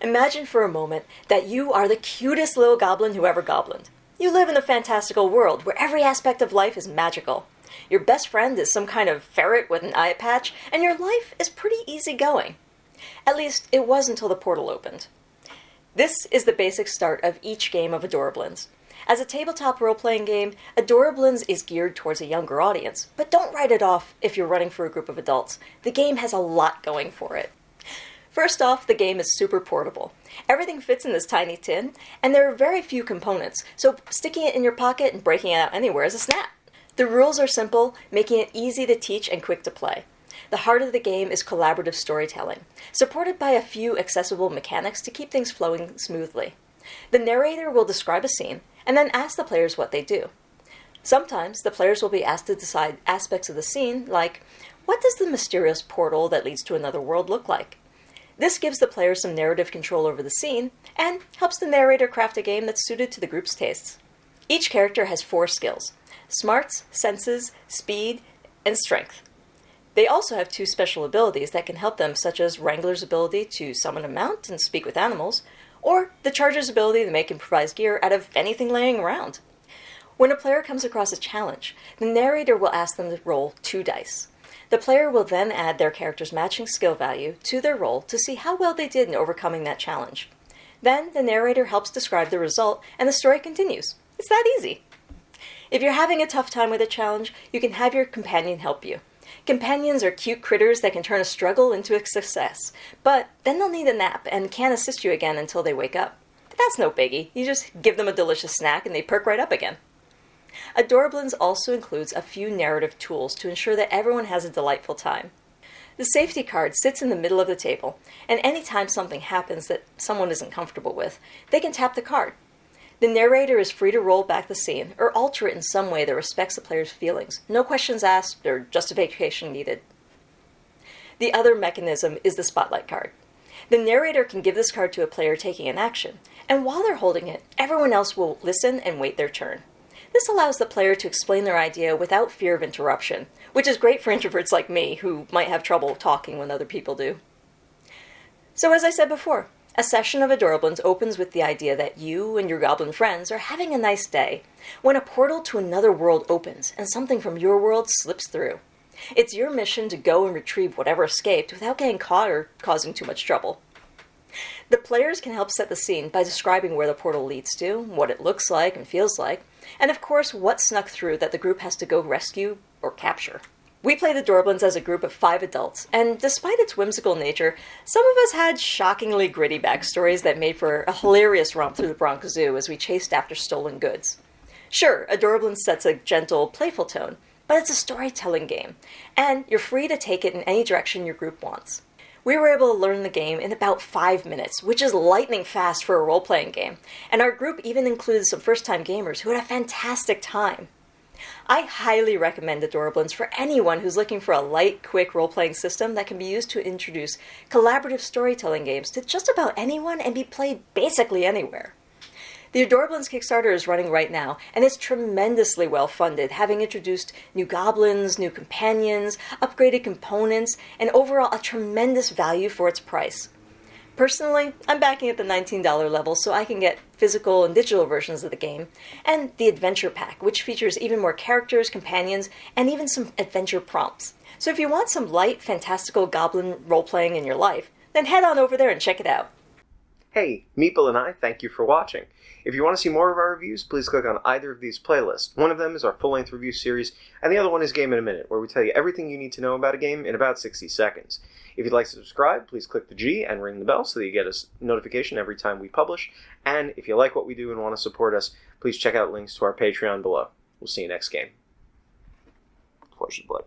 Imagine for a moment that you are the cutest little goblin who ever goblined. You live in a fantastical world where every aspect of life is magical. Your best friend is some kind of ferret with an eye patch, and your life is pretty easygoing. At least, it was until the portal opened. This is the basic start of each game of Adorablins. As a tabletop role-playing game, Adorablins is geared towards a younger audience, but don't write it off if you're running for a group of adults. The game has a lot going for it. First off, the game is super portable. Everything fits in this tiny tin, and there are very few components, so sticking it in your pocket and breaking it out anywhere is a snap. The rules are simple, making it easy to teach and quick to play. The heart of the game is collaborative storytelling, supported by a few accessible mechanics to keep things flowing smoothly. The narrator will describe a scene, and then ask the players what they do. Sometimes, the players will be asked to decide aspects of the scene, like, what does the mysterious portal that leads to another world look like? This gives the players some narrative control over the scene, and helps the narrator craft a game that's suited to the group's tastes. Each character has 4 skills: smarts, senses, speed, and strength. They also have 2 special abilities that can help them, such as Wrangler's ability to summon a mount and speak with animals, or the Charger's ability to make improvised gear out of anything laying around. When a player comes across a challenge, the narrator will ask them to roll 2 dice. The player will then add their character's matching skill value to their roll to see how well they did in overcoming that challenge. Then, the narrator helps describe the result, and the story continues. It's that easy. If you're having a tough time with a challenge, you can have your companion help you. Companions are cute critters that can turn a struggle into a success, but then they'll need a nap and can't assist you again until they wake up. But that's no biggie. You just give them a delicious snack and they perk right up again. Adorablins also includes a few narrative tools to ensure that everyone has a delightful time. The safety card sits in the middle of the table, and anytime something happens that someone isn't comfortable with, they can tap the card. The narrator is free to roll back the scene or alter it in some way that respects the player's feelings. No questions asked or justification needed. The other mechanism is the spotlight card. The narrator can give this card to a player taking an action, and while they're holding it, everyone else will listen and wait their turn. This allows the player to explain their idea without fear of interruption, which is great for introverts like me who might have trouble talking when other people do. So as I said before, a session of Adorablins opens with the idea that you and your goblin friends are having a nice day, when a portal to another world opens and something from your world slips through. It's your mission to go and retrieve whatever escaped without getting caught or causing too much trouble. The players can help set the scene by describing where the portal leads to, what it looks like and feels like, and of course what snuck through that the group has to go rescue or capture. We played Adorablins as a group of 5 adults, and despite its whimsical nature, some of us had shockingly gritty backstories that made for a hilarious romp through the Bronx Zoo as we chased after stolen goods. Sure, Adorablins sets a gentle, playful tone, but it's a storytelling game, and you're free to take it in any direction your group wants. We were able to learn the game in about 5 minutes, which is lightning fast for a role-playing game, and our group even included some first-time gamers who had a fantastic time. I highly recommend Adorablins for anyone who's looking for a light, quick role-playing system that can be used to introduce collaborative storytelling games to just about anyone and be played basically anywhere. The Adorablins Kickstarter is running right now, and it's tremendously well funded, having introduced new goblins, new companions, upgraded components, and overall a tremendous value for its price. Personally, I'm backing at the $19 level so I can get physical and digital versions of the game, and the Adventure Pack, which features even more characters, companions, and even some adventure prompts. So if you want some light, fantastical goblin role-playing in your life, then head on over there and check it out. Hey, Meeple and I thank you for watching. If you want to see more of our reviews, please click on either of these playlists. One of them is our full-length review series, and the other one is Game in a Minute, where we tell you everything you need to know about a game in about 60 seconds. If you'd like to subscribe, please click the G and ring the bell so that you get a notification every time we publish. And if you like what we do and want to support us, please check out links to our Patreon below. We'll see you next game. Flesh and blood.